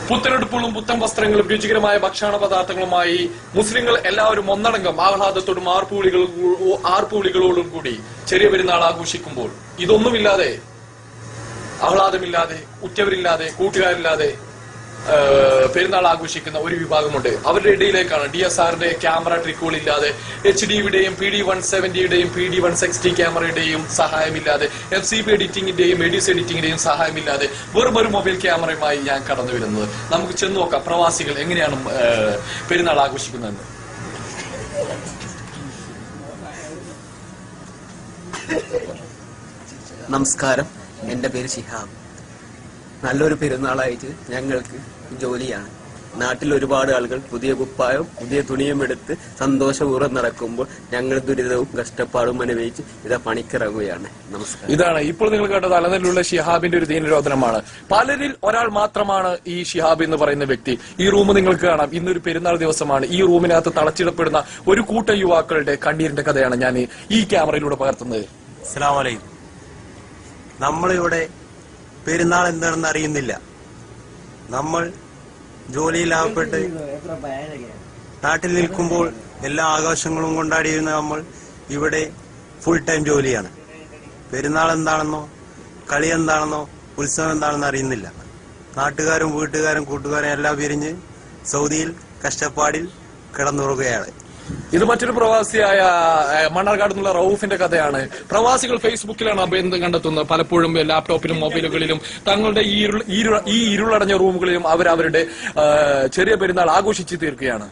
പുത്തനെടുപ്പുകളും പുത്തൻ വസ്ത്രങ്ങളും രുചികരമായ ഭക്ഷണ പദാർത്ഥങ്ങളുമായി മുസ്ലിങ്ങൾ എല്ലാവരും ഒന്നടങ്കം ആഹ്ലാദത്തോടും ആർപ്പുവിളികളോടും കൂടി ചെറിയ പെരുന്നാൾ ആഘോഷിക്കുമ്പോൾ ഇതൊന്നുമില്ലാതെ ആഹ്ലാദമില്ലാതെ ഉറ്റവരില്ലാതെ കൂട്ടുകാരില്ലാതെ പെരുന്നാൾ ആഘോഷിക്കുന്ന ഒരു വിഭാഗമുണ്ട്. അവരുടെ ഇടയിലേക്കാണ് DSRന്റെ ക്യാമറ ട്രിക്കുകളില്ലാതെ HDയുടെയും PD170യുടെയും PD160 ക്യാമറയുടെയും സഹായമില്ലാതെ FCP എഡിറ്റിംഗിന്റെയും എഡിസ് എഡിറ്റിംഗിന്റെയും സഹായമില്ലാതെ വെറും ഒരു മൊബൈൽ ക്യാമറയുമായി ഞാൻ കടന്നു വരുന്നത്. നമുക്ക് ചെന്ന് നോക്കാം പ്രവാസികൾ എങ്ങനെയാണ് പെരുന്നാൾ ആഘോഷിക്കുന്നതെന്ന്. നമസ്കാരം, എന്റെ പേര് ഷിഹാബ്. നല്ലൊരു പെരുന്നാളായിട്ട് ഞങ്ങൾക്ക് ജോലിയാണ്. നാട്ടിൽ ഒരുപാട് ആളുകൾ പുതിയ കുപ്പായവും പുതിയ തുണിയും എടുത്ത് സന്തോഷപൂർവ്വം നടക്കുമ്പോൾ ഞങ്ങൾ ദുരിതവും കഷ്ടപ്പാടും അനുഭവിച്ച് ഇതാ പണിക്കിറങ്ങുകയാണ്. നമസ്കാരം. ഇതാണ് ഇപ്പോൾ നിങ്ങൾ കേട്ടത് അലനല്ലൂരിലെ ഷിഹാബിന്റെ ഒരു ദീനരോധനമാണ്. പലരിൽ ഒരാൾ മാത്രമാണ് ഈ ഷിഹാബ് എന്ന് പറയുന്ന വ്യക്തി. ഈ റൂം നിങ്ങൾക്ക് കാണാം. ഇന്നൊരു പെരുന്നാൾ ദിവസമാണ്. ഈ റൂമിനകത്ത് തളച്ചിടപ്പെടുന്ന ഒരു കൂട്ടം യുവാക്കളുടെ കണ്ണീരിന്റെ കഥയാണ് ഞാൻ ഈ ക്യാമറയിലൂടെ പകർത്തുന്നത്. അസ്സലാമു അലൈക്കും. നമ്മളിവിടെ പെരുന്നാൾ എന്താണെന്ന് അറിയുന്നില്ല. നമ്മൾ ജോലിയിലാവപ്പെട്ട് നാട്ടിൽ നിൽക്കുമ്പോൾ എല്ലാ ആഘോഷങ്ങളും കൊണ്ടാടിയിരുന്ന നമ്മൾ ഇവിടെ ഫുൾ ടൈം ജോലിയാണ്. പെരുന്നാൾ എന്താണെന്നോ കളി എന്താണെന്നോ ഉത്സവം എന്താണെന്ന് അറിയുന്നില്ല. നാട്ടുകാരും വീട്ടുകാരും കൂട്ടുകാരും എല്ലാം പിരിഞ്ഞ് സൗദിയിൽ കഷ്ടപ്പാടിൽ കിടന്നുറങ്ങുകയാണ്. ഇത് മറ്റൊരു പ്രവാസിയായ മണ്ണാർക്കാട് നിന്നുള്ള റൌഫിന്റെ കഥയാണ്. പ്രവാസികൾ ഫേസ്ബുക്കിലാണ് അഭയം കണ്ടെത്തുന്നത്. പലപ്പോഴും ലാപ്ടോപ്പിലും മൊബൈലുകളിലും തങ്ങളുടെ ഈ ഇരുളടഞ്ഞ റൂമുകളിലും അവരവരുടെ ചെറിയ പെരുന്നാൾ ആഘോഷിച്ച് തീർക്കുകയാണ്.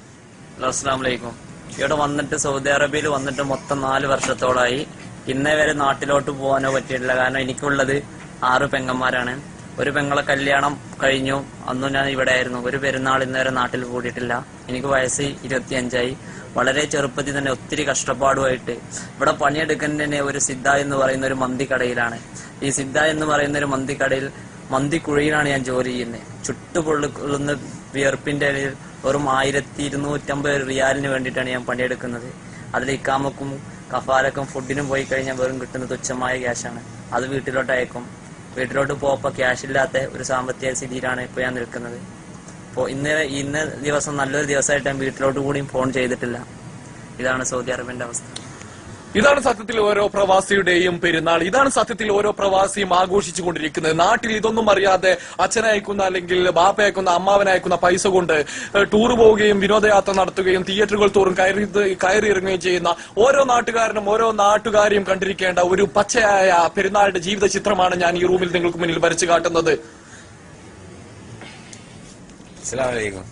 അസ്സലാമു അലൈക്കും. ഇവിടെ വന്നിട്ട് സൗദി അറേബ്യയിൽ വന്നിട്ട് മൊത്തം 4 വർഷത്തോളായി. ഇന്നേ വരെ നാട്ടിലോട്ട് പോകാനോ പറ്റിയിട്ടില്ല. കാരണം എനിക്കുള്ളത് 6 പെങ്ങന്മാരാണ്. ഒരു പെങ്ങളെ കല്യാണം കഴിഞ്ഞു, അന്നും ഞാൻ ഇവിടെ ആയിരുന്നു. ഒരു പെരുന്നാൾ ഇന്നേരെ നാട്ടിൽ കൂടിയിട്ടില്ല. എനിക്ക് വയസ്സ് 25ആയി. വളരെ ചെറുപ്പത്തിൽ തന്നെ ഒത്തിരി കഷ്ടപ്പാടുമായിട്ട് ഇവിടെ പണിയെടുക്കുന്നതിന് ഒരു സിദ്ധ എന്ന് പറയുന്ന ഒരു മന്തിക്കടയിലാണ്. ഈ സിദ്ധ എന്ന് പറയുന്ന ഒരു മന്തിക്കടയിൽ മന്തിക്കുഴിയിലാണ് ഞാൻ ജോലി ചെയ്യുന്നത്. ചുട്ടുപൊള്ളുന്ന വിയർപ്പിന്റെ ഇടയിൽ വെറും 1250 റിയാലിന് വേണ്ടിയിട്ടാണ് ഞാൻ പണിയെടുക്കുന്നത്. അതിൽ ഇക്കാമക്കും കഫാലക്കും ഫുഡിനും പോയി കഴിഞ്ഞാൽ വെറും കിട്ടുന്ന തുച്ഛമായ ക്യാഷാണ്. അത് വീട്ടിലോട്ട് അയക്കും. വീട്ടിലോട്ട് പോയപ്പോൾ ക്യാഷ് ഇല്ലാത്ത ഒരു സാമ്പത്തിക സ്ഥിതിയിലാണ് ഇപ്പോൾ ഞാൻ നിൽക്കുന്നത്. അപ്പോൾ ഇന്ന് ദിവസം നല്ലൊരു ദിവസമായിട്ട് ഞാൻ വീട്ടിലോട്ട് കൂടിയും ഫോൺ ചെയ്തിട്ടില്ല. ഇതാണ് സൗദി അറേബ്യന്റെ അവസ്ഥ. ഇതാണ് സത്യത്തിൽ ഓരോ പ്രവാസിയുടെയും പെരുന്നാൾ. ഇതാണ് സത്യത്തിൽ ഓരോ പ്രവാസിയും ആഘോഷിച്ചുകൊണ്ടിരിക്കുന്നത്. നാട്ടിൽ ഇതൊന്നും അറിയാതെ അച്ഛനയക്കുന്ന അല്ലെങ്കിൽ ബാപ്പയക്കുന്ന അമ്മാവനയക്കുന്ന പൈസ കൊണ്ട് ടൂർ പോവുകയും വിനോദയാത്ര നടത്തുകയും തിയേറ്ററുകൾ തോറും കയറി ഇറങ്ങുകയും ചെയ്യുന്ന ഓരോ നാട്ടുകാരനും ഓരോ നാട്ടുകാരെയും കണ്ടിരിക്കേണ്ട ഒരു പച്ചയായ പെരുന്നാളിന്റെ ജീവിത ചിത്രമാണ് ഞാൻ ഈ റൂമിൽ നിങ്ങൾക്ക് മുന്നിൽ വരച്ചു കാട്ടുന്നത്. അസ്സലാമലൈക്കും.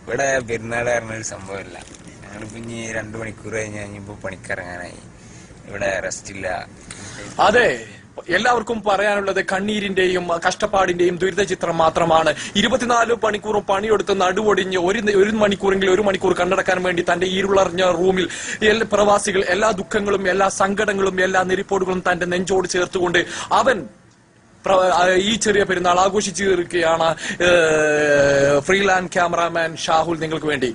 ഇവിടെ പെരുന്നാൾ പറഞ്ഞൊരു സംഭവമില്ല. ഞങ്ങളിപ്പോ ഇനി 2 മണിക്കൂർ കഴിഞ്ഞപ്പോ പണിക്കിറങ്ങാനായി. ഇവിടെ റെസ്റ്റ് ഇല്ല. അതെ, എല്ലാവർക്കും പറയാനുള്ളത് കണ്ണീരിന്റെയും കഷ്ടപ്പാടിന്റെയും ദുരിത ചിത്രം മാത്രമാണ്. 24 മണിക്കൂറും പണിയെടുത്ത് നടുവൊടിഞ്ഞ് ഒരു മണിക്കൂറെങ്കിലും 1 മണിക്കൂർ കണ്ണടക്കാൻ വേണ്ടി തന്റെ ഇരുളറിഞ്ഞ റൂമിൽ പ്രവാസികൾ എല്ലാ ദുഃഖങ്ങളും എല്ലാ സങ്കടങ്ങളും എല്ലാ നെരിപ്പോടുകളും തന്റെ നെഞ്ചോട് ചേർത്തുകൊണ്ട് അവൻ ഈ ചെറിയ പെരുന്നാൾ ആഘോഷിച്ചു തീർക്കുകയാണ്. ഫ്രീലാൻഡ് ക്യാമറാമാൻ ഷാഹുൽ നിങ്ങൾക്ക് വേണ്ടി.